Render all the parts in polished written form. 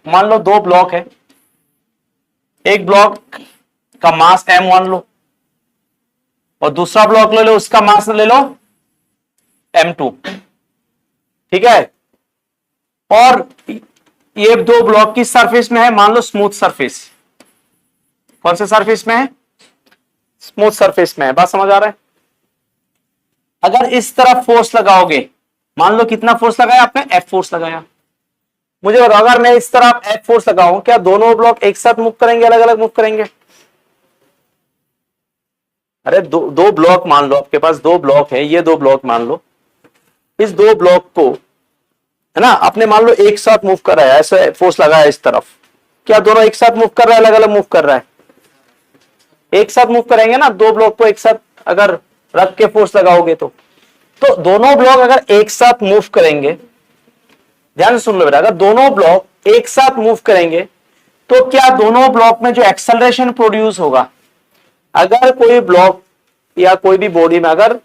मान लो दो ब्लॉक है, एक ब्लॉक का मास m1 लो और दूसरा ब्लॉक ले लो, उसका मास ले लो m2, ठीक है। और ये दो ब्लॉक की सरफेस में है, मान लो स्मूथ सरफेस। कौन से सरफेस में है? स्मूथ सरफेस में है। बात समझ आ रहा है? अगर इस तरफ फोर्स लगाओगे, मान लो कितना फोर्स लगाया आपने? F फोर्स लगाया। मुझे बताओ अगर मैं इस तरफ F फोर्स लगाऊं, क्या दोनों ब्लॉक एक साथ मूव करेंगे, अलग अलग मूव करेंगे? अरे दो ब्लॉक मान लो, आपके पास दो ब्लॉक है, ये दो ब्लॉक मान लो, इस दो ब्लॉक को है ना आपने मान लो एक साथ मूव कर रहा है, ऐसे फोर्स लगाया इस तरफ, क्या दोनों एक साथ मूव कर रहा है, अलग अलग मूव कर रहा है? एक साथ मूव करेंगे ना, दो ब्लॉक को एक साथ अगर रख के फोर्स लगाओगे तो दोनों ब्लॉक अगर एक साथ मूव करेंगे, ध्यान से सुन लो बेटा, अगर दोनों ब्लॉक एक साथ मूव करेंगे तो क्या दोनों ब्लॉक में जो एक्सेलरेशन प्रोड्यूस होगा, अगर कोई ब्लॉक या कोई भी बॉडी में अगर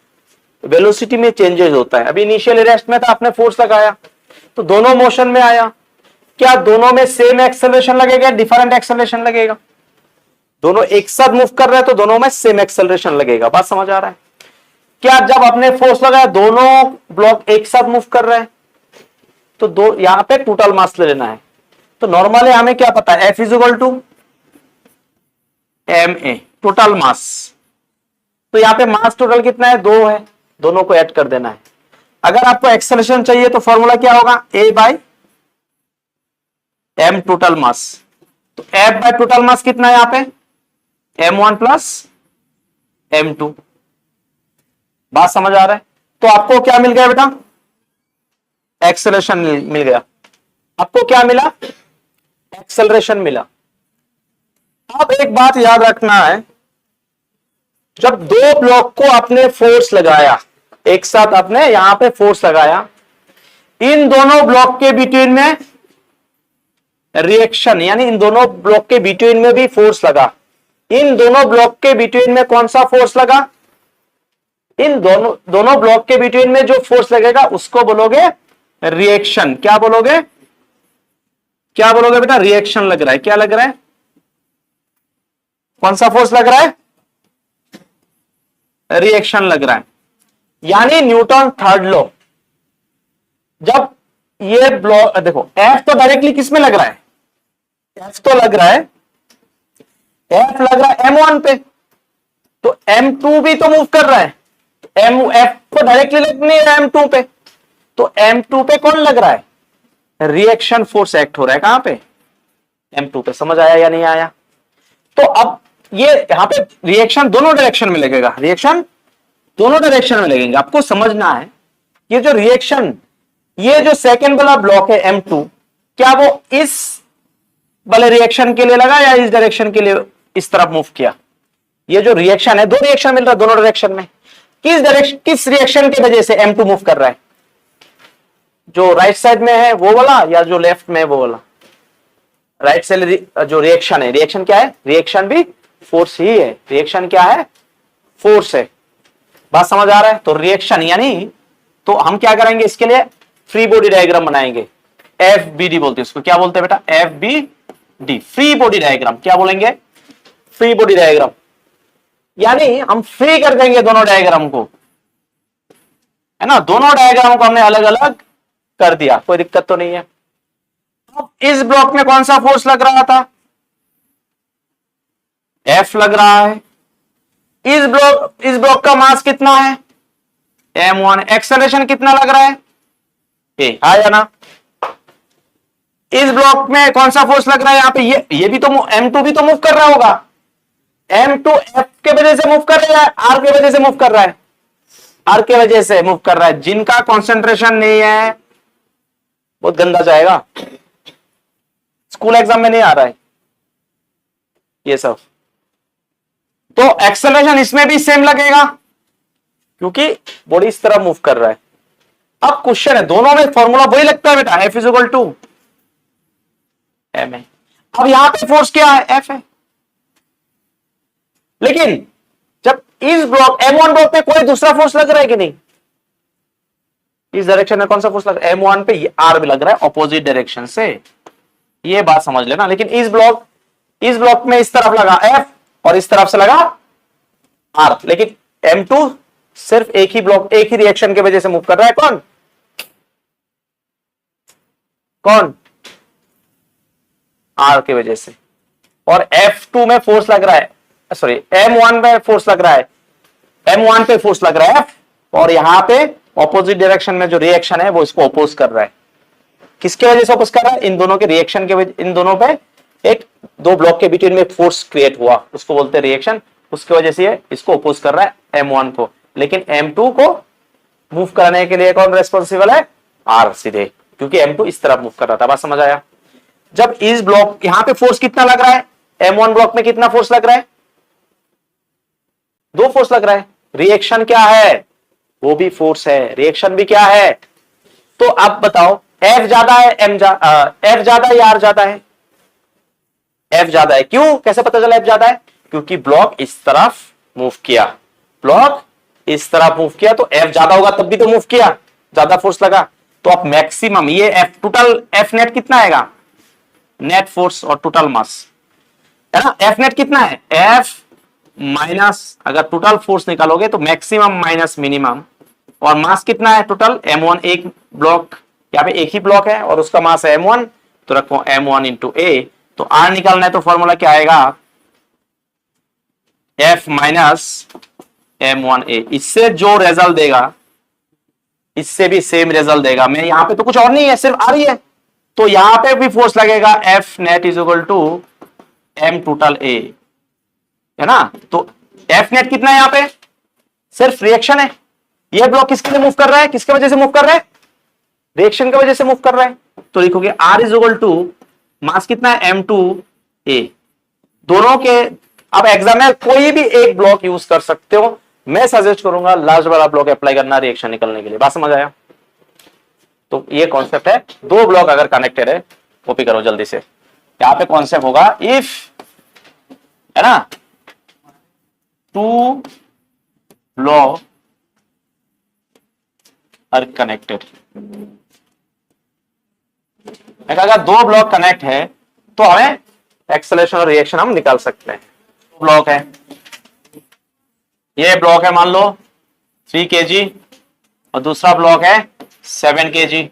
वेलोसिटी में चेंजेस होता है, अभी इनिशियल रेस्ट में था, आपने फोर्स लगाया तो दोनों मोशन में आया, क्या दोनों में सेम एक्सेलरेशन लगेगा, डिफरेंट एक्सेलरेशन लगेगा? दोनों एक साथ मूव कर रहे हैं तो दोनों में सेम एक्सेलरेशन लगेगा। बात समझ आ रहा है? क्या जब आपने फोर्स लगाया दोनों ब्लॉक एक साथ मूव कर रहे हैं तो दो यहां पे टोटल मास ले लेना है। तो नॉर्मली हमें क्या पता है, F is equal to ma total mass. तो यहां पे मास टोटल कितना है? 2 है, दोनों को ऐड कर देना है। अगर आपको एक्सेलरेशन चाहिए तो फॉर्मूला क्या होगा? A by m total mass. तो F बाय टोटल मास कितना है यहां पे? m1 plus m2। बात समझ आ रहा है? तो आपको क्या मिल गया बेटा? एक्सेलरेशन मिल गया। आपको क्या मिला? एक्सेलरेशन मिला। अब एक बात याद रखना है, जब दो ब्लॉक को आपने फोर्स लगाया, एक साथ आपने यहां पे फोर्स लगाया, इन दोनों ब्लॉक के बिटवीन में रिएक्शन, यानी इन दोनों ब्लॉक के बिटवीन में भी फोर्स लगा। इन दोनों ब्लॉक के बिटवीन में कौन सा फोर्स लगा? इन दोनों ब्लॉक के बिटवीन में जो फोर्स लगेगा उसको बोलोगे रिएक्शन। क्या बोलोगे? क्या बोलोगे बेटा? रिएक्शन लग रहा है। क्या लग रहा है? कौन सा फोर्स लग रहा है? रिएक्शन लग रहा है। यानी न्यूटन थर्ड लॉ, जब ये ब्लॉक देखो, F तो डायरेक्टली किसमें लग रहा है? F तो लग रहा है, F लग रहा है m1 पे, तो m2 भी तो मूव कर रहा है। F को डायरेक्टली लग नहीं रहा है m2 पे, तो m2 पे कौन लग रहा है? रिएक्शन फोर्स एक्ट हो रहा है। कहां पे? m2 पे। समझ आया या नहीं आया? तो अब ये यहां पे रिएक्शन दोनों डायरेक्शन में लगेगा, रिएक्शन दोनों डायरेक्शन में लगेंगे। आपको समझना है ये जो रिएक्शन, ये जो सेकंड वाला ब्लॉक है m2, क्या वो इस वाले रिएक्शन के लिए लगा या इस डायरेक्शन के लिए इस तरफ मूव किया? ये जो रिएक्शन है, दो रिएक्शन मिल रहा है दोनों डायरेक्शन में, किस रिएक्शन की वजह से m2 मूव कर रहा है? जो राइट साइड में है वो वाला या जो लेफ्ट में है वो वाला? राइट से जो रिएक्शन है, रिएक्शन क्या है? रिएक्शन भी फोर्स ही है। रिएक्शन क्या है? फोर्स है। बात समझ आ रहा है? तो रिएक्शन यानी, तो हम क्या करेंगे इसके लिए? फ्री बॉडी डायग्राम बनाएंगे। FBD बोलते हैं इसको। क्या बोलते हैं बेटा? FBD, free body diagram. क्या बोलेंगे? Free body diagram. यानी हम फ्री कर देंगे दोनों डायग्राम को, है ना? दोनों डायग्राम को हमने अलग अलग कर दिया, कोई दिक्कत तो नहीं है। अब इस ब्लॉक में कौन सा फोर्स लग रहा था? F लग रहा है। इस ब्लॉक का मास कितना है? m1। एक्सेलरेशन कितना लग रहा है? A। आया ना? इस ब्लॉक में कौन सा फोर्स लग रहा है? यहां पे ये भी तो m2 भी तो मूव कर रहा होगा। m2 F के वजह से मूव कर रहा है, R के वजह से मूव कर रहा है? R के वजह से मूव कर रहा है। जिनका कॉन्सेंट्रेशन नहीं है बहुत गंदा जाएगा, स्कूल एग्जाम में नहीं आ रहा है ये सब। तो एक्सेलरेशन इसमें भी सेम लगेगा क्योंकि बॉडी इस तरह मूव कर रहा है। अब क्वेश्चन है, दोनों में फॉर्मूला वही लगता है बेटा, F is equal to m है। अब यहां पे फोर्स क्या है? F है। लेकिन जब इस ब्लॉक m1 ब्लॉक पे कोई दूसरा फोर्स लग रहा है कि नहीं? इस डायरेक्शन में कौन सा फोर्स लग रहा है? m1 पे R भी लग रहा है, ऑपोजिट डायरेक्शन से। ये बात समझ लेना। लेकिन इस ब्लॉक में इस तरफ लगा F और इस तरफ से लगा R, लेकिन M2 सिर्फ एक ही रिएक्शन की वजह से मूव कर रहा है। कौन? R की वजह से। और F2 में फोर्स लग रहा है, सॉरी M1 में फोर्स लग रहा है, M1 पे फोर्स लग रहा है F, और यहां पे ऑपोजिट डायरेक्शन में जो रिएक्शन है वो इसको अपोज कर रहा है। किसके वजह से अपोज कर रहा है? इन दोनों के रिएक्शन के वजह, इन दोनों पे एक दो ब्लॉक के बीच में फोर्स क्रिएट हुआ, उसको बोलते हैं रिएक्शन। उसकी वजह से इसको अपोज कर रहा है M1 को। लेकिन M2 को मूव करने के लिए कौन रेस्पॉन्सिबल है? R सीधे, क्योंकि M2 इस तरफ मूव कर रहा था। बात समझ आया? जब इस ब्लॉक यहां पे फोर्स कितना लग रहा है? M1 ब्लॉक में कितना फोर्स लग रहा है? 2 फोर्स लग रहा है। रिएक्शन क्या है? वो भी फोर्स है, रिएक्शन भी क्या है? तो अब बताओ F ज्यादा है F ज्यादा है या R ज्यादा है? F ज्यादा है। क्यों? कैसे पता चला F ज्यादा है? क्योंकि ब्लॉक इस तरफ मूव किया, ब्लॉक इस तरफ मूव किया, तो F ज्यादा होगा, तब भी तो मूव किया, ज्यादा फोर्स लगा। तो अब मैक्सिमम ये F टोटल F नेट कितना आएगा? नेट फोर्स और टोटल मास है ना। F नेट कितना है? F माइनस, अगर टोटल फोर्स निकालोगे तो मैक्सिमम माइनस मिनिमम, और मास कितना है टोटल? M1, एक ब्लॉक, यहाँ पे एक ही ब्लॉक है और उसका मास है M1, तो रखो M1 इंटू A। तो R निकालना है तो फॉर्मूला क्या आएगा? F minus M1A। इससे जो रिजल्ट देगा इससे भी सेम रिजल्ट देगा। मैं यहां पे तो कुछ और नहीं है, सिर्फ R ही है, तो यहां पे भी फोर्स लगेगा F net is equal to M total A, है ना। तो F नेट कितना है? यहां पे सिर्फ रिएक्शन है। ये ब्लॉक किसके लिए मूव कर रहा है? किसके वजह से मूव कर रहा है? रिएक्शन की वजह से मूव कर रहा है। तो लिखोगे R is equal to mass कितना है? M2A। दोनों के, अब एग्जाम में कोई भी एक ब्लॉक यूज कर सकते हो, मैं सजेस्ट करूंगा लास्ट वाला ब्लॉक अप्लाई करना रिएक्शन निकलने के लिए। बात समझ आया? तो ये कॉन्सेप्ट है। 2 ब्लॉक अगर कनेक्टेड है, कॉपी करो जल्दी से। यहां पे कॉन्सेप्ट होगा इफ, है ना, 2 ब्लॉक आर कनेक्टेड। अगर 2 ब्लॉक कनेक्ट है तो हमें एक्सेलरेशन और रिएक्शन हम निकाल सकते हैं। ब्लॉक है, ये ब्लॉक है मान लो 3 kg और दूसरा ब्लॉक है 7 kg।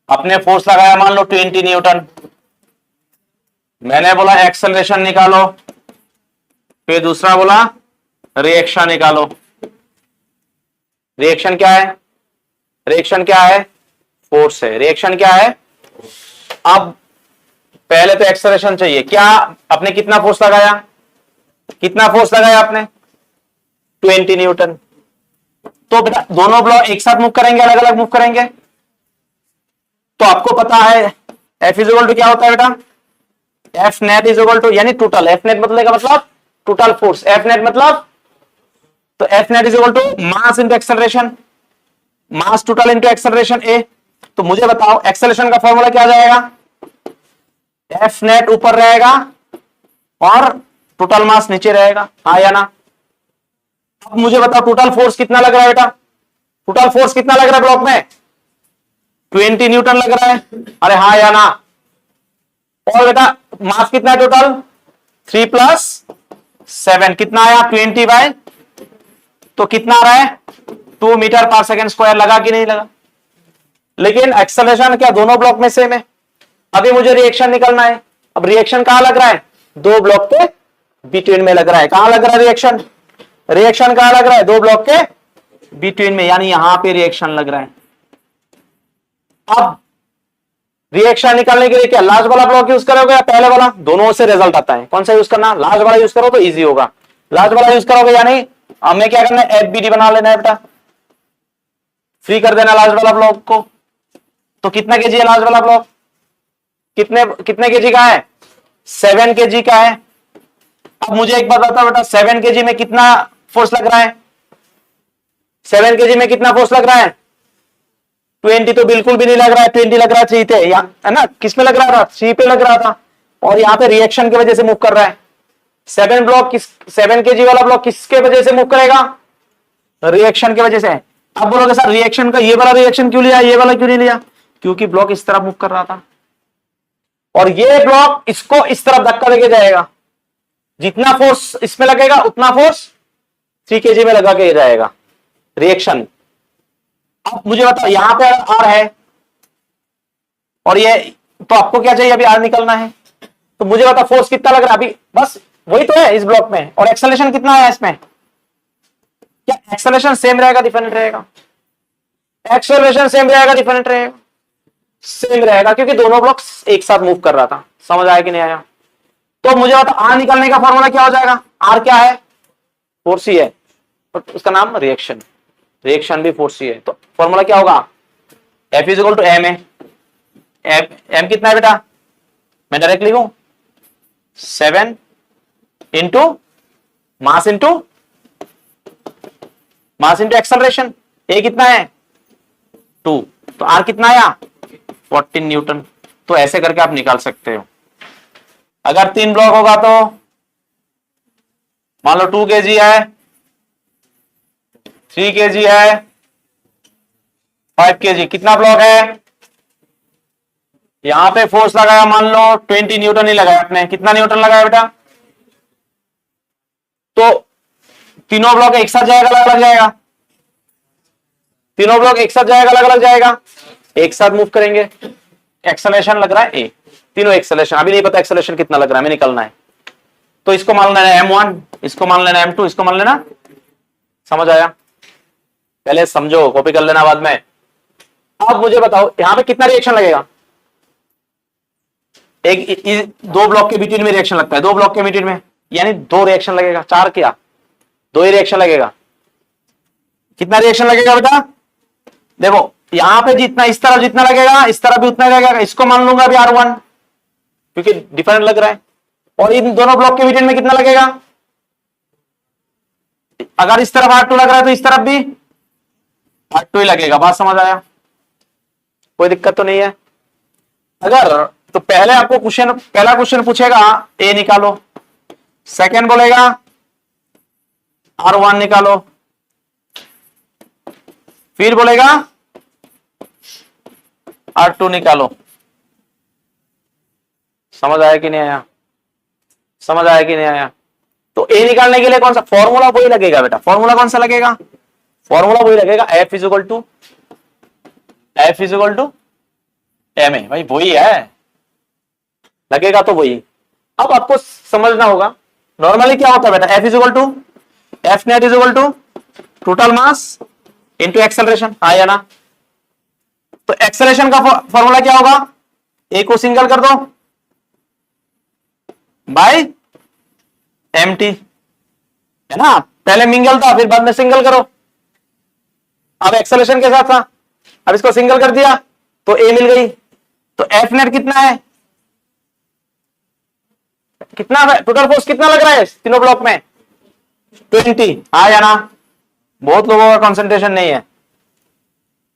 अपने फोर्स लगाया मान लो 20 न्यूटन। मैंने बोला एक्सेलरेशन निकालो, फिर दूसरा बोला रिएक्शन निकालो। रिएक्शन क्या है? रिएक्शन क्या है? फोर्स है। रिएक्शन क्या है? अब पहले तो एक्सेलरेशन चाहिए। क्या आपने कितना फोर्स लगाया? कितना फोर्स लगाया आपने? 20 न्यूटन। तो बेटा दोनों ब्लॉक एक साथ मूव करेंगे, अलग अलग मूव करेंगे? तो आपको पता है F इज इक्वल टू क्या होता है बेटा? F net is equal to, यानी टोटल, F नेट मतलब टोटल फोर्स, F नेट मतलब, तो F net is equal to mass into acceleration, mass total into acceleration A। तो मुझे बताओ एक्सेलरेशन का फॉर्मूला क्या आ जाएगा? F नेट ऊपर रहेगा और टोटल मास नीचे रहेगा, हाँ या ना? अब मुझे बताओ टोटल फोर्स कितना लग रहा है बेटा? टोटल फोर्स कितना लग रहा है ब्लॉक में? 20 न्यूटन लग रहा है, अरे हाँ या ना? और बेटा मास कितना है टोटल? 3 + 7 कितना आया? 20/, तो कितना आ रहा है? 2 मीटर पर सेकेंड स्क्वायर। लगा कि नहीं लगा? लेकिन एक्सेलरेशन क्या दोनों ब्लॉक में सेम है? अभी मुझे रिएक्शन निकलना है। अब रिएक्शन कहां लग रहा है? 2 ब्लॉक के बिटवीन में लग रहा है। कहां लग रहा है रिएक्शन? रिएक्शन कहां लग रहा है? 2 ब्लॉक के बिटवीन में, यानी यहां पे रिएक्शन लग रहा है। अब रिएक्शन निकालने के लिए क्या लास्ट वाला ब्लॉक यूज करोगे या पहले वाला? दोनों से रिजल्ट आता है। कौन सा यूज करना? लास्ट वाला यूज करो तो इजी होगा। लास्ट वाला यूज करोगे या नहीं? हमें क्या करना है? FBD बना लेना है बेटा, फ्री कर देना लास्ट वाला ब्लॉक को। तो कितना केजी है लास्ट वाला ब्लॉक? कितने केजी का है? 7 kg का है। अब मुझे एक बात बताओ बेटा, 7 kg में कितना फोर्स लग रहा है? 7 kg में कितना फोर्स लग रहा है? 20 तो बिल्कुल भी नहीं लग रहा है, 20 लग रहा है 3 पे, है ना? किस में लग रहा था? 3 पे लग रहा था, और यहां पे रिएक्शन की वजह से मूव कर रहा है। 7 kg वाला ब्लॉक किसके वजह से मूव करेगा? रिएक्शन की वजह से। अब बोलोगे सर रिएक्शन का ये वाला रिएक्शन क्यों लिया, ये वाला क्यों नहीं लिया? क्योंकि ब्लॉक इस तरह मूव कर रहा था। और ये ब्लॉक इसको इस तरफ धक्का देके जाएगा, जितना फोर्स इसमें लगेगा उतना फोर्स 3 kg में लगा के जाएगा। रिएक्शन। अब मुझे बताओ यहां पे आर है और ये, तो आपको क्या चाहिए, अभी आर निकलना है, तो मुझे बता फोर्स कितना लग रहा है अभी, बस वही तो है इस ब्लॉक में, और एक्सेलरेशन कितना है इसमें, क्या एक्सेलरेशन सेम रहेगा डिफरेंट रहेगा? एक्सेलरेशन सेम रहेगा डिफरेंट रहेगा? सेम रहेगा, क्योंकि दोनों ब्लॉक्स एक साथ मूव कर रहा था। समझ आया कि नहीं आया? तो मुझे बता आर निकालने का फॉर्मूला क्या हो जाएगा? आर क्या है? फोर्स ही है, तो उसका नाम रिएक्शन, रिएक्शन भी फोर्स ही है, तो फॉर्मूला क्या होगा? F is equal to M है। एम कितना है बेटा? मैं डायरेक्ट लिखूं 7 into mass into acceleration. A कितना है? 2, तो आर कितना आया? 14 न्यूटन। तो ऐसे करके आप निकाल सकते हो। अगर 3 ब्लॉक होगा तो मान लो 2 kg है, 3 kg है, 5 kg, कितना ब्लॉक है? यहां पे फोर्स लगाया मान लो 20 न्यूटन ही लगाया आपने, कितना न्यूटन लगाया बेटा? तो तीनों ब्लॉक एक साथ जाएगा अलग अलग जाएगा? तीनों ब्लॉक एक साथ जाएगा अलग अलग जाएगा? एक साथ मूव करेंगे। एक्सेलरेशन लग रहा है ए, तीनों एक्सेलरेशन, अभी नहीं पता एक्सेलरेशन कितना लग रहा है, हमें निकलना है। तो इसको मान लेना M1, इसको मान लेना M2, इसको मान लेना। समझ आया? पहले समझो, कॉपी कर लेना बाद में। अब मुझे बताओ यहां पे कितना रिएक्शन लगेगा? एक 2 ब्लॉक के बीच में रिएक्शन लगता है, 2 ब्लॉक के बीच में, यानी 2 रिएक्शन लगेगा, 4 क्या, 2 ही रिएक्शन लगेगा। कितना रिएक्शन लगेगा बेटा? देखो यहां पे जितना इस तरफ जितना लगेगा इस तरफ भी उतना लगेगा। इसको मान लूंगा अभी R1, क्योंकि डिफरेंट लग रहा है। और इन दोनों ब्लॉक के बीच में कितना लगेगा? अगर इस तरफ R2 लग रहा है तो इस तरफ भी R2 ही लगेगा। बात समझ आया? कोई दिक्कत तो नहीं है? अगर तो पहले आपको पहला क्वेश्चन पूछेगा ए निकालो, सेकंड बोलेगा R1 निकालो, फिर बोलेगा R2 निकालो। समझ आया कि नहीं आया? समझ आया कि नहीं आया? तो ए निकालने के लिए कौन सा फॉर्मूला? वही लगेगा बेटा। फॉर्मूला कौन सा लगेगा? फॉर्मूला वही लगेगा, F is equal to M A. भाई वही है, लगेगा तो वही। अब आपको समझना होगा नॉर्मली क्या होता है बेटा, F is equal to F net is equal to total mass into acceleration, आया ना? तो एक्सेलरेशन का फॉर्मूला क्या होगा? ए को सिंगल कर दो बाय mt, है ना? पहले मिंगल था फिर बाद में सिंगल करो। अब एक्सेलरेशन के साथ था, अब इसको सिंगल कर दिया तो ए मिल गई। तो एफ नेट कितना है? कितना टोटल फोर्स कितना लग रहा है तीनों ब्लॉक में? 20, आया ना? बहुत लोगों का कंसंट्रेशन नहीं है।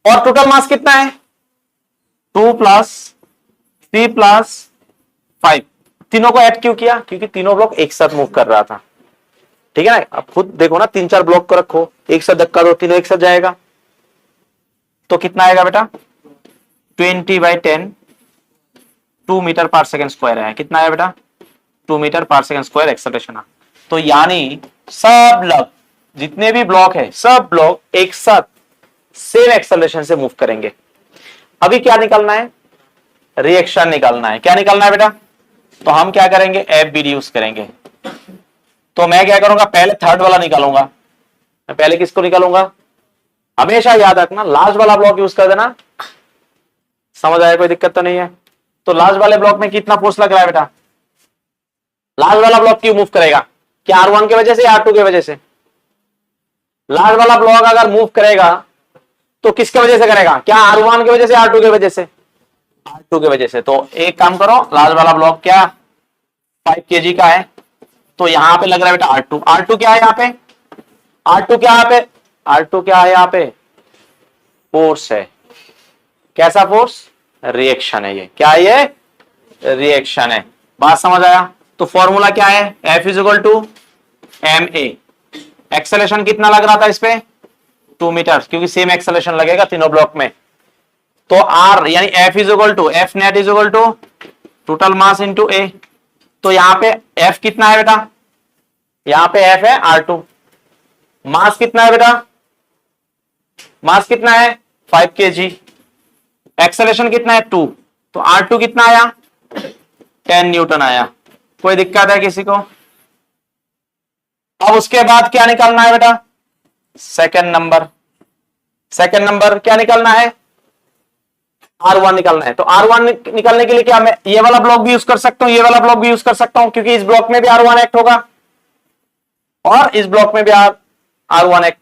और टोटल मास कितना है? 2 + 3 + 5। तीनों को ऐड क्यों किया? क्योंकि तीनों ब्लॉक एक साथ मूव कर रहा था। ठीक है ना? अब खुद देखो ना, 3-4 ब्लॉक को रखो, एक साथ धक्का दो, तीनों एक साथ जाएगा। तो कितना आएगा बेटा? 20/10 2 मीटर पर सेकेंड स्क्वायर है। कितना है बेटा? 2 मीटर पर सेकेंड स्क्वायर एक्सेलरेशन। तो यानी सब ब्लॉक, जितने भी ब्लॉक है, सब ब्लॉक एक साथ सेम एक्सेलरेशन से मूव करेंगे। अभी क्या निकालना है? रिएक्शन निकालना है। क्या निकालना है बेटा? तो हम क्या करेंगे? एफ बी यूज करेंगे। तो मैं क्या करूंगा? पहले थर्ड वाला निकालूंगा। मैं पहले किसको निकालूंगा? हमेशा याद रखना, लास्ट वाला ब्लॉक यूज कर देना। समझ आया? कोई दिक्कत तो नहीं है? तो लास्ट वाले ब्लॉक में कितना फोर्स लग रहा है बेटा? लास्ट वाला ब्लॉक क्यों मूव करेगा? क्या R1 की वजह से या R2 की वजह से? लास्ट वाला ब्लॉक अगर मूव करेगा तो किसके वजह से करेगा? क्या R1 की वजह से, R2 की वजह से? R2 की वजह से। तो एक काम करो, लास्ट वाला ब्लॉक क्या 5 kg का है, तो यहां पे लग रहा है बेटा R2। R2 क्या है यहाँ पे? R2 क्या है? R2 क्या है यहाँ पे? फोर्स है। कैसा फोर्स? रिएक्शन है ये। क्या है ये? रिएक्शन है। बात समझ आया? तो फॉर्मूला क्या है? F is equal to M A. Acceleration कितना लग रहा था इस पे? 2 मीटर, क्योंकि सेम एक्सेलरेशन लगेगा तीनों ब्लॉक में। तो R यानी F is equal to F net is equal to total mass into a. तो यहां पे एफ कितना है बेटा, यहां पे एफ है R2। मास कितना है बेटा, मास कितना है 5 kg। एक्सेलरेशन कितना है 2, तो R2 कितना आया 10 न्यूटन आया। कोई दिक्कत है किसी को? अब उसके बाद क्या निकालना है बेटा, सेकंड नंबर। सेकंड नंबर क्या निकालना है, R1 निकालना है। तो R1 निकालने के लिए क्या मैं ये वाला ब्लॉक भी यूज कर सकता हूं, ये वाला ब्लॉक भी यूज कर सकता हूं, क्योंकि इस ब्लॉक में भी R1 एक्ट होगा और इस ब्लॉक में भी R1 एक्ट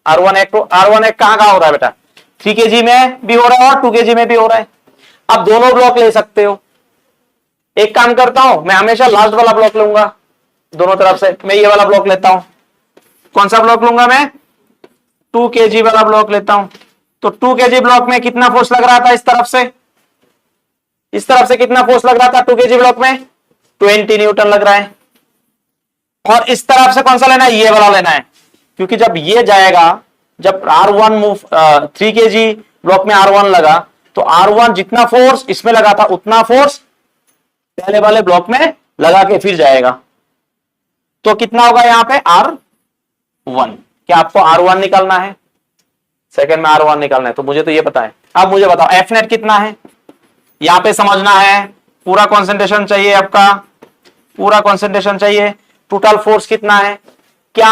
कहां कहां हो रहा है बेटा, 3 kg में भी हो रहा है और 2 kg में भी हो रहा है। अब दोनों ब्लॉक ले सकते हो। एक काम करता हूं, मैं हमेशा लास्ट वाला ब्लॉक लूंगा दोनों तरफ से। मैं ये वाला ब्लॉक लेता हूं। कौन सा ब्लॉक लूंगा मैं, 2 kg वाला ब्लॉक लेता हूं। तो 2 kg ब्लॉक में कितना फोर्स लग रहा था इस तरफ से कितना फोर्स लग रहा था 2 kg ब्लॉक में 20 न्यूटन लग रहा है। और इस तरफ से कौन सा लेना है, ये वाला लेना है, क्योंकि जब ये जाएगा, जब R1 मूव 3 kg ब्लॉक में R1 लगा, तो R1 जितना फोर्स इसमें लगा था उतना फोर्स पहले वाले ब्लॉक में लगा के फिर जाएगा। तो कितना होगा यहां पे R1। क्या आपको R1 निकालना है, सेकंड में R1 निकालना है? तो मुझे तो ये पता है। अब मुझे बताओ एफ नेट कितना है, यहां पे समझना है, पूरा कंसंट्रेशन चाहिए आपका, पूरा कंसंट्रेशन चाहिए। टोटल फोर्स कितना है, क्या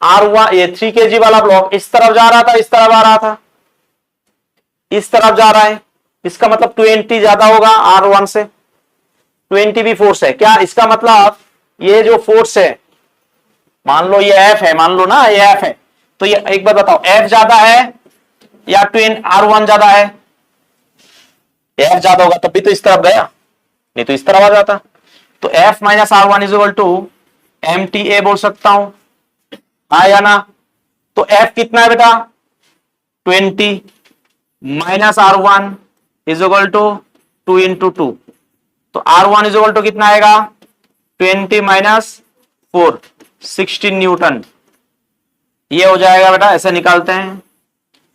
R1 ये 3 kg वाला ब्लॉक इस तरफ जा रहा था, इस तरफ आ रहा था, इस तरफ जा रहा है, इसका मतलब 20 ज्यादा होगा R1 से, 20 भी फोर्स है। क्या इसका मतलब ये जो फोर्स है, मान लो ये F है, मान लो ना ये F है, तो ये एक बार बताओ F ज्यादा है या R1 ज्यादा है? F ज्यादा होगा तब भी तो इस तरफ गया, नहीं तो इस तरफ आ जाता। तो F minus R1 is equal to MTA बोल सकता हूं, हाँ या ना? तो F कितना है बेटा 20 minus R1 is equal to 2 into 2। तो R1 इज इक्वल टू कितना आएगा 20 माइनस 4 16 न्यूटन। ये हो जाएगा बेटा, ऐसे निकालते हैं।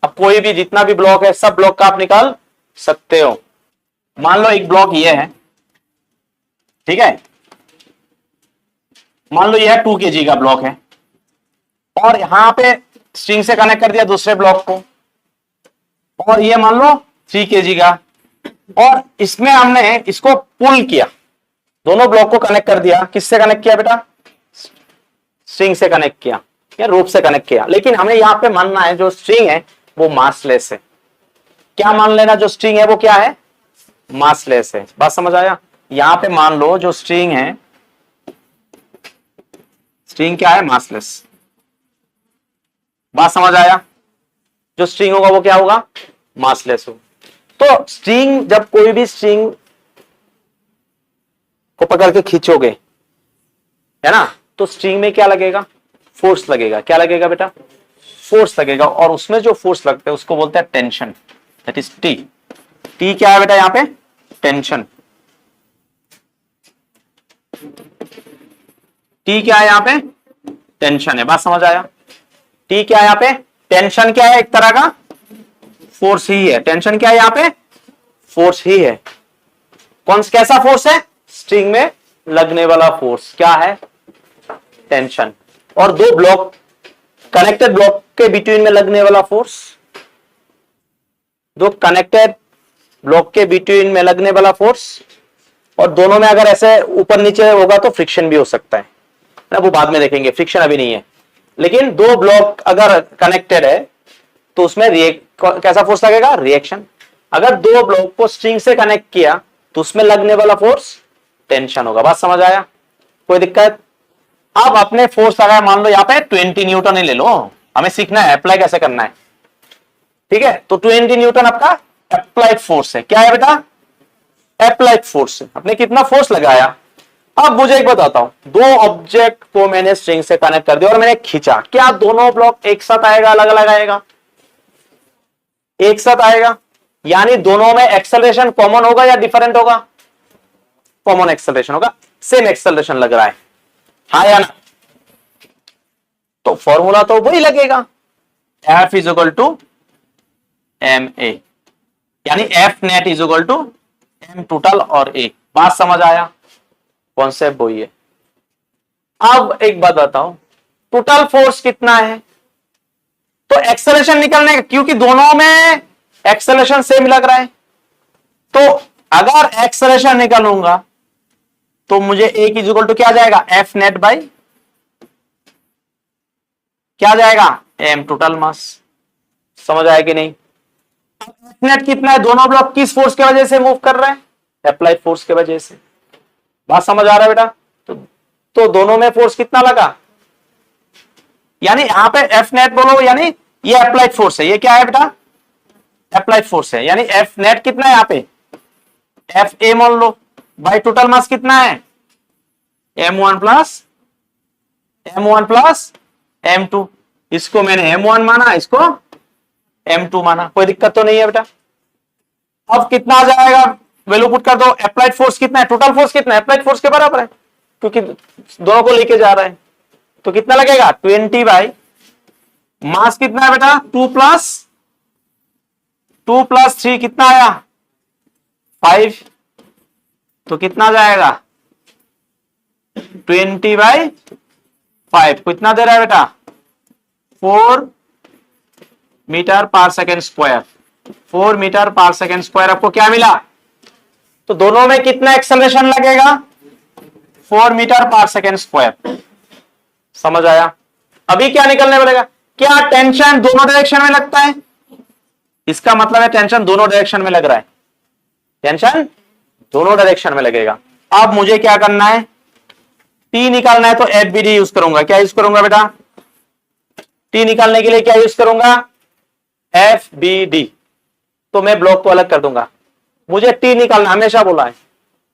अब कोई भी जितना भी ब्लॉक है सब ब्लॉक का आप निकाल सकते हो। मान लो एक ब्लॉक ये है, ठीक है, मान लो ये है 2 kg का ब्लॉक है और यहां पे स्ट्रिंग से कनेक्ट कर दिया दूसरे ब्लॉक को, और ये मान लो 3 kg का, और इसमें हमने इसको पुल किया, दोनों ब्लॉक को कनेक्ट कर दिया। किससे कनेक्ट किया बेटा, स्ट्रिंग से कनेक्ट किया या रोप से कनेक्ट किया। लेकिन हमें यहां पे मानना है जो स्ट्रिंग है वो मासलेस है। क्या मान लेना, जो स्ट्रिंग है वो क्या है, मासलेस है। बात समझ आया? यहां पे मान लो जो स्ट्रिंग है, स्ट्रिंग क्या है, मासलेस। बात समझ आया? जो स्ट्रिंग होगा वो क्या होगा, मासलेस हो। तो स्ट्रिंग, जब कोई भी स्ट्रिंग को पकड़ के खींचोगे, है ना, तो स्ट्रिंग में क्या लगेगा, फोर्स लगेगा। क्या लगेगा बेटा, फोर्स लगेगा। और उसमें जो फोर्स लगता है उसको बोलते हैं tension, that is T. T क्या है बेटा यहां पे, टेंशन। टी क्या है यहां पे, टेंशन है। बात समझ आया? टी क्या है यहां पे, टेंशन क्या है, एक तरह का फोर्स ही है। टेंशन क्या है यहां पे, फोर्स ही है। कौन कैसा फोर्स है, स्ट्रिंग में लगने वाला फोर्स क्या है, टेंशन। और दो ब्लॉक, कनेक्टेड ब्लॉक के बिटवीन में लगने वाला फोर्स, दो कनेक्टेड ब्लॉक के बिटवीन में लगने वाला फोर्स, और दोनों में अगर ऐसे ऊपर नीचे होगा तो फ्रिक्शन भी हो सकता है ना, वो बाद में देखेंगे, फ्रिक्शन अभी नहीं है। लेकिन दो ब्लॉक अगर कनेक्टेड है तो उसमें कैसा फोर्स लगेगा, रिएक्शन। अगर दो ब्लॉक को स्ट्रिंग से कनेक्ट किया तो उसमें लगने वाला फोर्स टेंशन होगा। बात समझ आया? कोई दिक्कत? अब अपने फोर्स लगाया, मान लो यहां पे 20 न्यूटन ही ले लो, हमें सीखना है अप्लाई कैसे करना है, ठीक है। तो 20 न्यूटन आपका अप्लाइड फोर्स है। क्या है बेटा, अप्लाइड फोर्स है। आपने कितना फोर्स लगाया। अब मुझे एक बताता हूं, दो ऑब्जेक्ट को मैंने स्ट्रिंग से कनेक्ट कर दिया और मैंने खींचा, क्या दोनों ब्लॉक एक साथ आएगा, अलग अलग आएगा, एक साथ आएगा? यानी दोनों में एक्सेलरेशन कॉमन होगा या डिफरेंट होगा, कॉमन एक्सेलरेशन होगा, सेम एक्सेलरेशन लग रहा है, हाँ या ना? तो फॉर्मूला तो वही लगेगा, F is equal to M A, यानी F net is equal to M total और ए। बात समझ आया? कॉन्सेप्ट वही है। अब एक बात बताओ, टोटल फोर्स कितना है? तो एक्सेलरेशन निकलने का, क्योंकि दोनों में एक्सेलरेशन सेम लग रहा है, तो अगर एक्सेलरेशन निकालूंगा तो मुझे ए की इक्वल टू क्या जाएगा, एफ नेट बाई क्या जाएगा, एम टोटल मास। समझ आया कि नहीं? एफ नेट कितना है? दोनों ब्लॉक किस फोर्स की वजह से मूव कर रहे हैं? अप्लाइड फोर्स की वजह से। बात समझ आ रहा है बेटा? तो दोनों में फोर्स कितना लगा, यानी यहां पे एफ नेट बोलो, यानी ये अप्लाइड फोर्स है, ये क्या है बेटा, अप्लाइड फोर्स है, यानी एफ नेट कितना है यहां पे, एफ ए मान लो, बाई टोटल मास कितना है, m1 प्लस m2। इसको मैंने m1 माना, इसको m2 माना, कोई दिक्कत तो नहीं है बेटा। अब कितना आ जाएगा, वैल्यू पुट कर दो। अप्लाइड फोर्स कितना है, टोटल फोर्स कितना है, अप्लाइड फोर्स के बराबर है, क्योंकि दोनों को लेके जा रहा है। तो कितना लगेगा, 20 बाई मास कितना है बेटा, 2 प्लस 3 कितना आया, 5। तो कितना जाएगा, 20/5। कितना दे रहा है बेटा, 4 मीटर पर सेकेंड स्क्वायर। 4 मीटर पर सेकेंड स्क्वायर आपको क्या मिला? तो दोनों में कितना एक्सेलरेशन लगेगा, 4 मीटर पर सेकेंड स्क्वायर। समझ आया? अभी क्या निकलने वालेगा, क्या टेंशन दोनों डायरेक्शन में लगता है? इसका मतलब है टेंशन दोनों डायरेक्शन में लग रहा है, टेंशन दोनों डायरेक्शन में लगेगा। अब मुझे क्या करना है, टी निकालना है, तो एफ बी डी यूज करूंगा। क्या यूज करूंगा बेटा, टी निकालने के लिए क्या यूज करूंगा, एफ बी डी। तो मैं ब्लॉक को अलग कर दूंगा, मुझे टी निकालना, हमेशा बोला है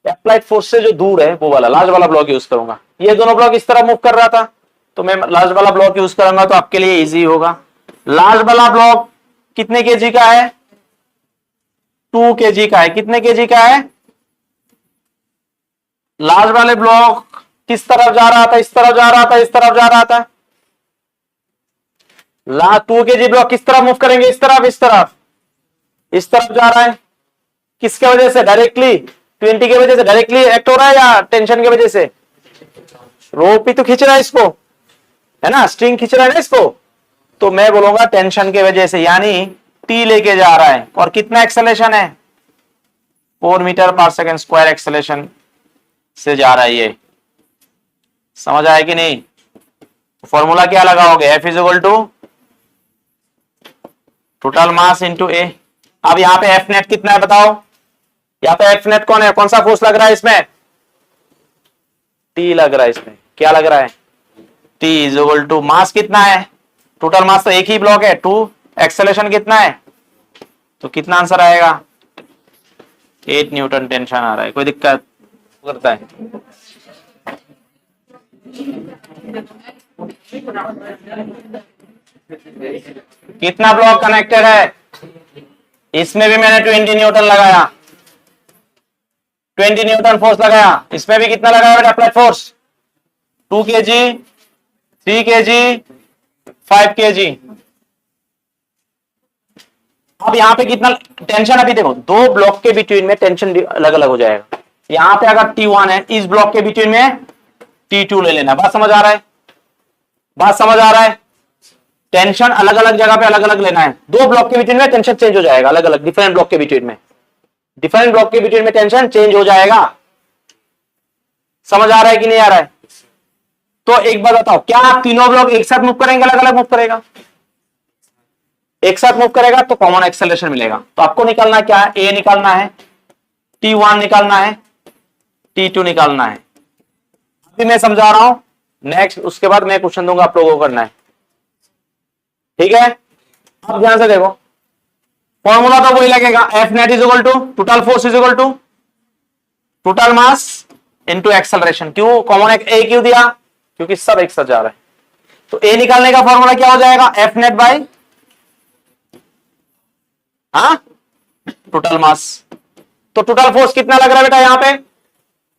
अप्लाइड फोर्स से जो दूर है वो वाला लार्ज वाला ब्लॉक यूज करूंगा। ये दोनों ब्लॉक इस तरह मूव कर रहा था, तो मैं लार्ज वाला ब्लॉक यूज करूंगा, तो आपके लिए इजी होगा। लार्ज वाला ब्लॉक कितने केजी का है, 2 केजी का है। कितने केजी का है, लार्ज वाले ब्लॉक किस तरफ जा रहा था, इस तरफ जा रहा था, इस तरफ जा रहा था। 2 केजी ब्लॉक किस तरफ मूव करेंगे, इस तरफ, इस तरफ, इस तरफ जा रहा है। किसके वजह से, डायरेक्टली 20 की वजह से डायरेक्टली एक्ट हो रहा है, या टेंशन की वजह से, रोप ही तो खींच रहा है इसको, है ना, स्ट्रिंग खींच रहा है ना इसको। तो मैं बोलूंगा टेंशन की वजह से, यानी टी लेके जा रहा है। और कितना एक्सेलरेशन है, 4 मीटर पर सेकेंड स्क्वायर एक्सेलरेशन से जा रहा है ये। समझ आया कि नहीं? फॉर्मूला क्या लगाओगे, F is equal to total mass into a. अब यहां पे एफ नेट कितना है बताओ, यहाँ पे एफ नेट कौन है, कौन सा फोर्स लग रहा है इसमें, टी लग रहा है इसमें। क्या लग रहा है, T is equal to mass कितना है, टोटल मास तो एक ही ब्लॉक है 2, एक्सेलरेशन कितना है, तो कितना आंसर आएगा, 8 न्यूटन टेंशन आ रहा है। कोई दिक्कत करता है, कितना ब्लॉक कनेक्टेड है, इसमें भी मैंने 20 न्यूटन लगाया, 20 न्यूटन फोर्स लगाया। इसमें भी कितना लगाया बेटा, applied force 2 KG, 3 KG, 5 KG. अब यहां पे कितना टेंशन, अभी देखो दो ब्लॉक के बिटवीन में टेंशन अलग अलग हो जाएगा। यहां पे अगर T1 है, इस ब्लॉक के बिटवीन में T2 ले लेना। बात समझ आ रहा है, बात समझ आ रहा है? टेंशन अलग अलग जगह पे अलग अलग लेना है। दो ब्लॉक के बिटवीन में टेंशन चेंज हो जाएगा, अलग अलग डिफरेंट ब्लॉक के बिटवीन में, डिफरेंट ब्लॉक के बिटवीन में टेंशन चेंज हो जाएगा। समझ आ रहा है कि नहीं आ रहा है? तो एक बात बताओ, क्या तीनों ब्लॉक एक साथ मूव करेंगे, अलग अलग मूव करेगा? एक साथ मूव करेगा तो कॉमन एक्सेलरेशन मिलेगा। तो आपको निकालना क्या है, ए निकालना है, T1 निकालना है, T2 निकालना है। अभी मैं समझा रहा हूं, नेक्स्ट उसके बाद मैं क्वेश्चन दूंगा, आप लोगों को करना है, ठीक है? अब ध्यान से देखो, फॉर्मूला तो वही लगेगा, F net is equal to total force is equal to total mass into acceleration. क्यों कॉमन ए क्यों दिया, क्योंकि सब एक साथ जा रहा है। तो ए निकालने का फॉर्मूला क्या हो जाएगा, F net by total mass. तो टोटल फोर्स कितना लग रहा है बेटा, यहां पे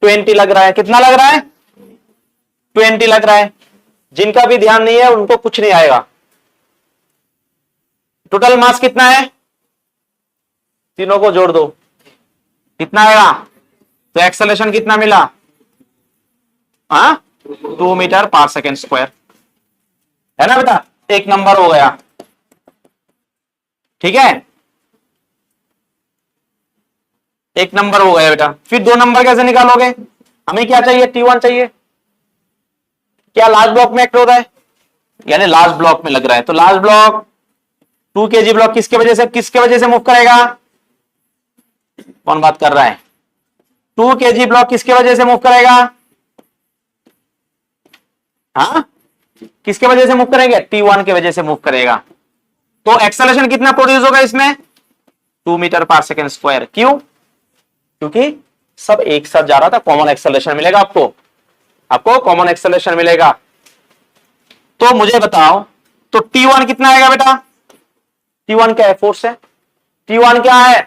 20 लग रहा है। कितना लग रहा है, 20 लग रहा है। जिनका भी ध्यान नहीं है उनको कुछ नहीं आएगा। टोटल मास कितना है, तीनों को जोड़ दो, कितना आएगा तो एक्सेलरेशन कितना मिला? 2 मीटर पर सेकेंड स्क्वायर, है ना बेटा? एक नंबर हो गया, ठीक है, एक नंबर हो गया बेटा। फिर 2 नंबर कैसे निकालोगे? हमें क्या चाहिए? T1 चाहिए। क्या लास्ट ब्लॉक में एक्ट होता है, यानी लास्ट ब्लॉक में लग रहा है, तो लास्ट ब्लॉक 2 kg ब्लॉक किसके वजह से मूव करेगा? कौन बात कर रहा है? 2 kg ब्लॉक किसके वजह से मूव करेगा? हाँ, किसके वजह से मूव करेंगे? T1 के वजह से मूव करेगा। तो एक्सेलरेशन कितना प्रोड्यूस होगा इसमें? 2 मीटर पर सेकेंड स्क्वायर। क्यों? क्योंकि सब एक साथ जा रहा था, कॉमन एक्सेलरेशन मिलेगा आपको कॉमन एक्सेलरेशन मिलेगा। तो मुझे बताओ, तो T1 कितना आएगा बेटा? T1 क्या है? फोर्स है। T1 क्या है?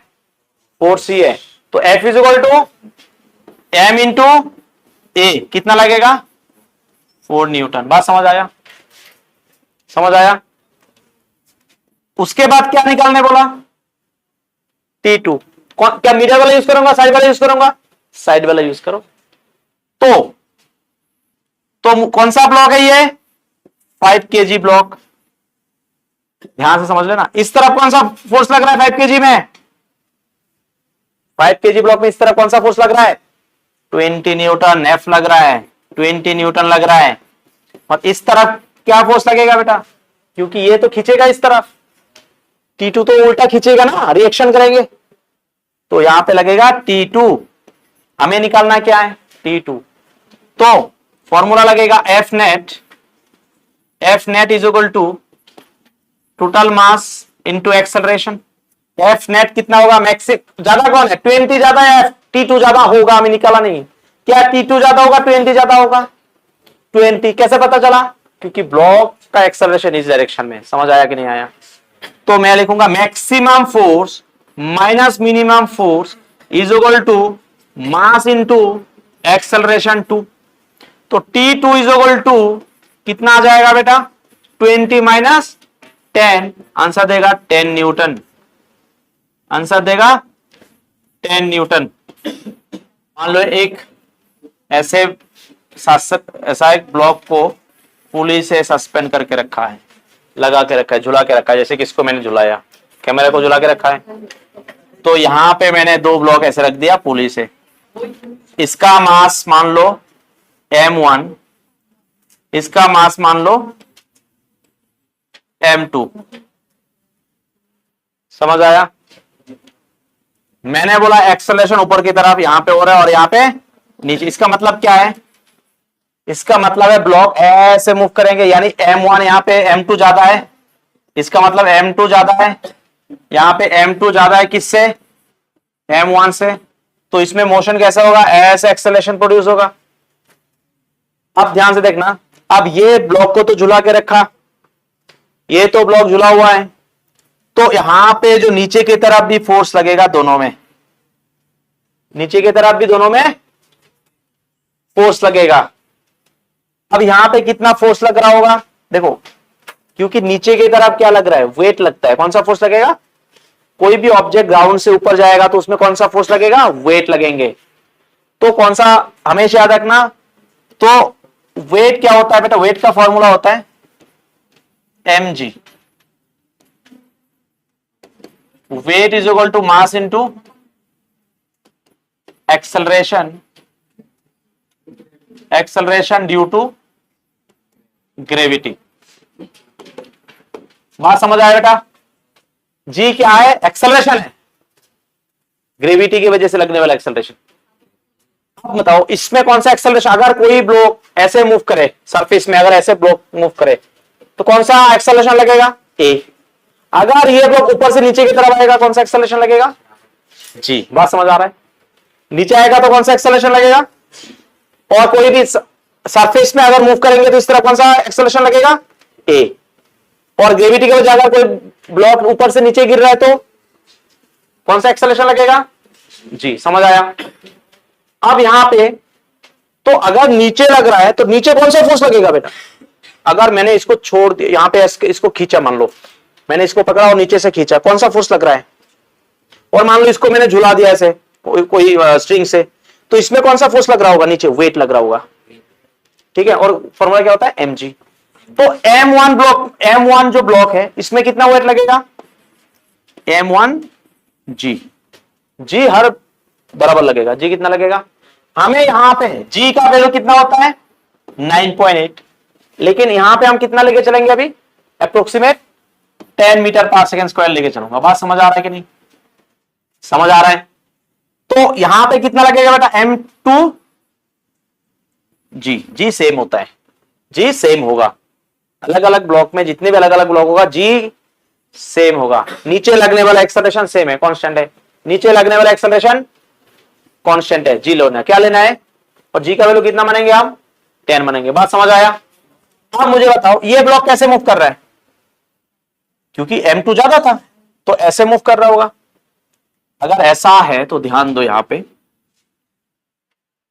फोर्स ही है। तो F is equal to M into a, कितना लगेगा? 4 न्यूटन। बात समझ आया? उसके बाद क्या निकालने बोला? T2। क्या मीटर वाला यूज करूंगा, साइड वाला यूज करूंगा? साइड वाला यूज करो। तो कौन सा ब्लॉक है ये? 5 kg ब्लॉक। ध्यान से समझ लेना, इस तरफ कौन सा फोर्स लग रहा है 5 kg में? 5 kg ब्लॉक में इस तरफ कौन सा फोर्स लग रहा है? 20 न्यूटन F लग रहा है, 20 न्यूटन लग रहा है। और इस तरफ क्या फोर्स लगेगा बेटा? क्योंकि ये तो खींचेगा इस तरफ, T2 तो उल्टा खींचेगा ना, रिएक्शन करेंगे, तो यहां पे लगेगा T2। हमें निकालना क्या है? T2। तो फॉर्मूला लगेगा F net is equal to total mass into acceleration. F net कितना होगा? मैक्सिमम ज्यादा कौन है? 20 ज्यादा है, T2 ज्यादा होगा। हमें निकाला नहीं, क्या T2 ज्यादा होगा 20 ज्यादा होगा? 20 कैसे पता चला? क्योंकि ब्लॉक का एक्सेलरेशन इस डायरेक्शन में। समझ आया कि नहीं आया? तो मैं लिखूंगा maximum force minus minimum force is equal to mass into acceleration 2। तो T2 इज इक्वल टू कितना आ जाएगा बेटा? 20 माइनस 10, आंसर देगा 10 न्यूटन। आंसर देगा 10 न्यूटन। मान लो एक ऐसा एक ब्लॉक को पुली से सस्पेंड करके रखा है, लगा के रखा है, झुला के रखा है, जैसे कि इसको मैंने झुलाया, कैमरे को झुला के रखा है। तो यहां पे मैंने 2 ब्लॉक ऐसे रख दिया पुली से। इसका मास मान लो M1, इसका मास मान लो M2। समझ आया? मैंने बोला एक्सेलरेशन ऊपर की तरफ यहां पे हो रहा है और यहां पे नीचे। इसका मतलब क्या है? इसका मतलब है ब्लॉक ऐसे मूव करेंगे, यानी M1 यहां पे M2 ज्यादा है, इसका मतलब M2 ज्यादा है, यहां पे M2 ज्यादा है किससे? M1 से। तो इसमें मोशन कैसा होगा? ऐसे एक्सेलरेशन प्रोड्यूस होगा। अब ध्यान से देखना, अब ये ब्लॉक को तो झुला के रखा, ये तो ब्लॉक झुला हुआ है, तो यहां पे जो नीचे की तरफ भी फोर्स लगेगा, दोनों में, नीचे की तरफ भी दोनों में फोर्स लगेगा। अब यहां पे कितना फोर्स लग रहा होगा? देखो, क्योंकि नीचे की तरफ क्या लग रहा है? वेट लगता है। कौन सा फोर्स लगेगा? कोई भी ऑब्जेक्ट ग्राउंड से ऊपर जाएगा तो उसमें कौन सा फोर्स लगेगा? वेट लगेंगे। तो कौन सा हमेशा याद रखना, तो वेट क्या होता है बेटा? वेट का फॉर्मूला होता है mg। Weight is equal to mass into acceleration due to gravity. बात समझ आया बेटा? जी क्या है? एक्सेलरेशन है, ग्रेविटी की वजह से लगने वाला एक्सेलरेशन। अब बताओ इसमें कौन सा एक्सेलरेशन? अगर कोई ब्लॉक ऐसे मूव करे सरफेस में, अगर ऐसे ब्लॉक मूव करे तो कौन सा एक्सेलरेशन लगेगा? ए। अगर ये ब्लॉक ऊपर से नीचे की तरफ आएगा कौन सा एक्सेलरेशन लगेगा? जी। बात समझ आ रहा है? नीचे आएगा तो कौन सा एक्सेलरेशन लगेगा? और कोई भी सरफेस में अगर मूव करेंगे तो इस तरह कौन सा एक्सेलरेशन लगेगा? ए। और ग्रेविटी की वजह अगर कोई ब्लॉक ऊपर से नीचे गिर रहा है तो कौन सा एक्सेलरेशन लगेगा? जी। समझ आया? अब यहां पे तो अगर नीचे लग रहा है तो नीचे कौन सा फोर्स लगेगा बेटा? अगर मैंने इसको छोड़ दिया, यहां पे इसको खींचा, मान लो मैंने इसको पकड़ा और नीचे से खींचा, कौन सा फोर्स लग रहा है? और मान लो इसको मैंने झुला दिया ऐसे कोई स्ट्रिंग से, तो इसमें कौन सा फोर्स लग रहा होगा? नीचे वेट लग रहा होगा, ठीक है। और फॉर्मूला क्या होता है? mg। तो M1 जो ब्लॉक है इसमें कितना वेट लगेगा? M1 जी हर बराबर लगेगा। जी कितना लगेगा? हमें यहां पे जी का वैल्यू कितना होता है? 9.8, लेकिन यहां पे हम कितना लेके चलेंगे? अभी अप्रोक्सीमेट 10 मीटर पर सेकेंड स्क्वायर लेके चलूंगा। बात समझ आ रहा है कि नहीं? समझ आ रहा है। तो यहां पे कितना लगेगा बेटा? M2 जी सेम होता है, जी सेम होगा। अलग अलग ब्लॉक में जितने भी अलग अलग ब्लॉक होगा जी सेम होगा। नीचे लगने वाला एक्सेलरेशन सेम है, कांस्टेंट है। नीचे लगने वाला एक्सेलरेशन कांस्टेंट है, जी लेना क्या लेना है? और जी का वैल्यू कितना मानेंगे हम? 10 मानेंगे। बात समझ आया? अब मुझे बताओ ये ब्लॉक कैसे मूव कर रहा है? क्योंकि M2 ज्यादा था तो ऐसे मूव कर रहा होगा। अगर ऐसा है तो ध्यान दो यहां पे,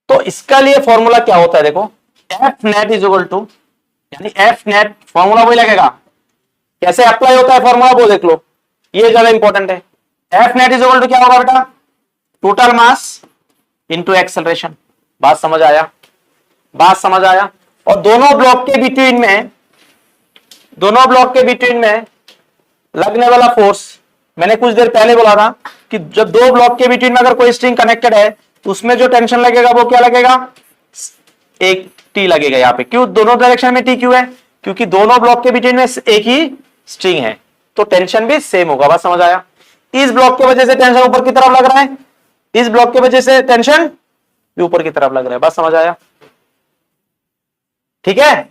तो इसका लिए फॉर्मूला क्या होता है? देखो F net is equal to, यानी F net फॉर्मूला वही लगेगा। कैसे अप्लाई होता है फॉर्मूला वो देख लो, ये ज्यादा इंपॉर्टेंट है। F net is equal to क्या होगा बेटा? Total mass into acceleration. बात समझ आया? बात समझ आया? और दोनों ब्लॉक के बिटवीन में लगने वाला फोर्स, मैंने कुछ देर पहले बोला था कि जब दो ब्लॉक के बिटवीन में अगर कोई स्ट्रिंग कनेक्टेड है तो उसमें जो टेंशन लगेगा वो क्या लगेगा? एक टी लगेगा यहां पे। क्यों दोनों डायरेक्शन में टी क्यों है? क्योंकि दोनों ब्लॉक के बिटवीन में एक ही स्ट्रिंग है, तो टेंशन भी सेम होगा। बात समझ आया? इस ब्लॉक की वजह से टेंशन ऊपर की तरफ लग रहा है, इस ब्लॉक की वजह से टेंशन भी ऊपर की तरफ लग रहा है। बात समझ आया? ठीक है,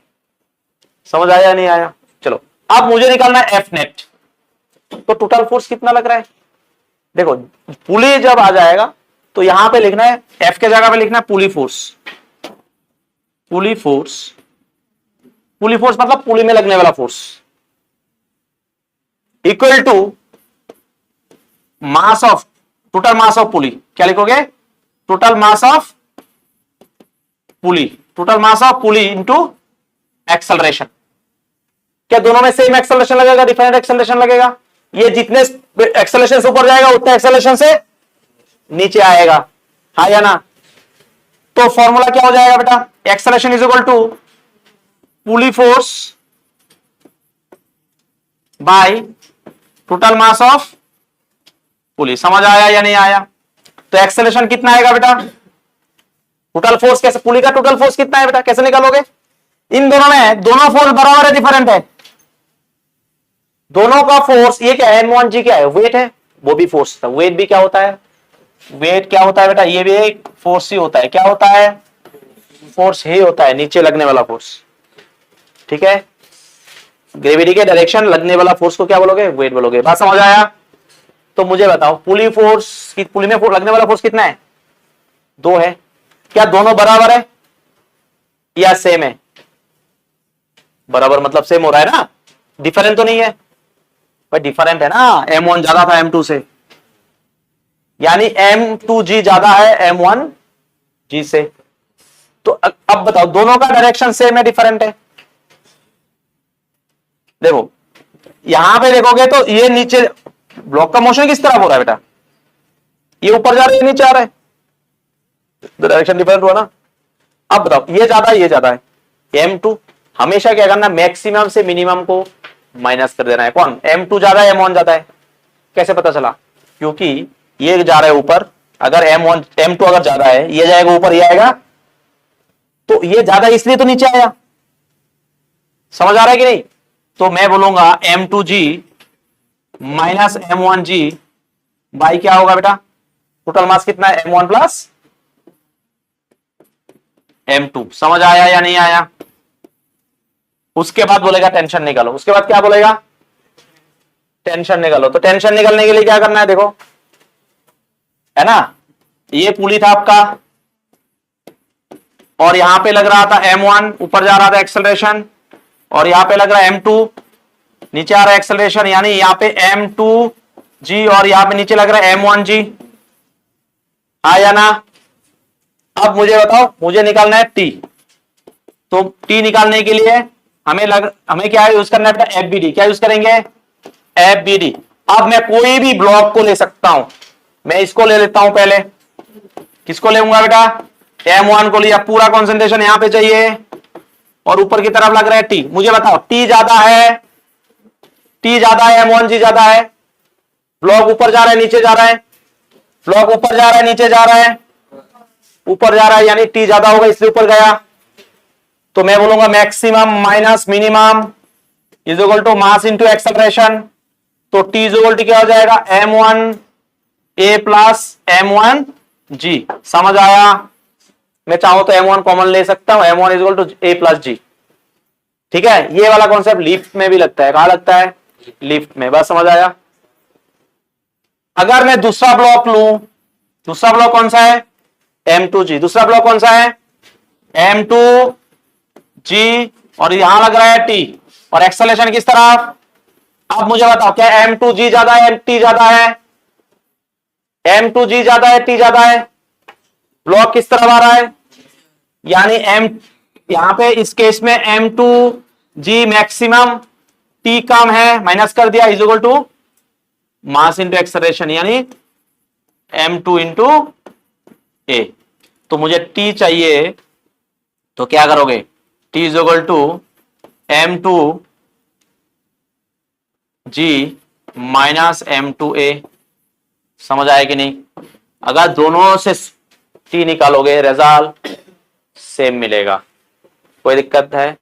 समझ आया नहीं आया? चलो अब मुझे निकालना है एफ नेट। तो टोटल फोर्स कितना लग रहा है? देखो पुली जब आ जाएगा तो यहां पे लिखना है, एफ के जगह पे लिखना है पुली फोर्स। पुली फोर्स मतलब पुली में लगने वाला force, equal to mass of, total mass of pulley. क्या लिखोगे? Total mass of pulley into acceleration. क्या दोनों में सेम एक्सेलरेशन लगेगा, डिफरेंट एक्सेलरेशन लगेगा? ये जितने एक्सेलरेशन से ऊपर जाएगा उतने एक्सेलरेशन से नीचे आएगा, हाँ या ना? तो फॉर्मूला क्या हो जाएगा बेटा? Acceleration is equal to pulley force by total mass of pulley. समझ आया या नहीं आया? तो एक्सेलरेशन कितना आएगा बेटा? टोटल फोर्स कैसे, पुली का टोटल फोर्स कितना है बेटा, कैसे निकालोगे? इन दोनों में दोनों फोर्स बराबर है, डिफरेंट है? दोनों का फोर्स, ये क्या है? M1G क्या है? वेट है, वो भी फोर्स था। वेट भी क्या होता है? वेट क्या होता है बेटा? ये भी एक फोर्स ही होता है। क्या होता है? फोर्स ही होता है, नीचे लगने वाला फोर्स। ठीक है, ग्रेविटी के डायरेक्शन लगने वाला फोर्स को क्या बोलोगे? वेट बोलोगे। बात समझ आया? तो मुझे बताओ पुली में लगने वाला फोर्स कितना है? 2 है। क्या दोनों बराबर है या सेम है? बराबर मतलब सेम हो रहा है ना, डिफरेंट तो नहीं है भाई? डिफरेंट है ना, M1 ज्यादा था M2 से, यानी M2G ज्यादा है M1G से। तो अब बताओ दोनों का डायरेक्शन सेम है, डिफरेंट है? देखो यहां पे देखोगे तो ये नीचे ब्लॉक का मोशन किस तरफ हो रहा है बेटा? ये ऊपर जा रहा है, नीचे आ रहा है, डायरेक्शन डिफरेंट हुआ ना। अब बताओ ये ज्यादा है M2। हमेशा क्या करना? मैक्सिमम से मिनिमम को माइनस कर देना है। कौन? M2 ज्यादा है M1 ज्यादा है? कैसे पता चला? क्योंकि ये जा रहा है ऊपर, अगर M2 अगर ज्यादा है, ये जाएगा ऊपर, ये आएगा, तो ये ज्यादा इसलिए तो नीचे आया। समझ आ रहा है कि नहीं? तो मैं बोलूंगा M2G माइनस M1G बाई क्या होगा बेटा? टोटल मास कितना है? M1 plus M2। समझ आया या नहीं आया? उसके बाद बोलेगा टेंशन निकालो। उसके बाद क्या बोलेगा? टेंशन निकालो। तो टेंशन निकालने के लिए क्या करना है? देखो है ना, ये पुली था आपका और यहां पे लग रहा था M1, ऊपर जा रहा था एक्सेलरेशन, और यहां पे लग रहा है M2, नीचे आ रहा है एक्सेलरेशन, यानी यहां पे M2G और यहां पे नीचे लग रहा है M1G। आया ना? अब मुझे बताओ, मुझे निकालना है T। तो T निकालने के लिए हमें क्या यूज करना है बेटा? FBD। क्या यूज करेंगे? FBD। अब मैं कोई भी ब्लॉक को ले सकता हूं, मैं इसको ले लेता हूं पहले, किसको लेऊंगा बेटा, M1 को लिया, पूरा कॉन्सेंट्रेशन यहां पे चाहिए और ऊपर की तरफ लग रहा है T। मुझे बताओ T ज्यादा है, T ज्यादा है, M1G ज्यादा है? ब्लॉक ऊपर जा रहा है नीचे जा रहा है? ब्लॉक ऊपर जा रहा है नीचे जा रहा है? ऊपर जा रहा है, यानी T ज्यादा होगा इसलिए ऊपर गया। तो मैं बोलूंगा maximum minus minimum is equal to mass into acceleration. तो T इज इक्वल टू क्या हो जाएगा, M1A प्लस M1G। समझ आया? मैं चाहूं तो M1 कॉमन ले सकता हूं, M1 is equal to A plus G। ठीक है, ये वाला कॉन्सेप्ट लिफ्ट में भी लगता है। कहां लगता है? लिफ्ट में। बस समझ आया? अगर मैं दूसरा ब्लॉक लूं, दूसरा ब्लॉक कौन सा है, M2G। दूसरा ब्लॉक कौन सा है, M2G, और यहां लग रहा है T, और एक्सेलरेशन किस तरफ? अब मुझे बताओ क्या M2G ज्यादा है, T ज्यादा है? M2G ज्यादा है, T ज्यादा है? ब्लॉक किस तरफ आ रहा है, यानी यहां पे इस केस में M2G मैक्सिमम, T कम है, माइनस कर दिया, is equal to mass into acceleration, यानी M2 इंटू A। तो मुझे T चाहिए, तो क्या करोगे, T is equal to M2G minus M2A। समझ आया कि नहीं? अगर दोनों से T निकालोगे रिजल्ट सेम मिलेगा। कोई दिक्कत है?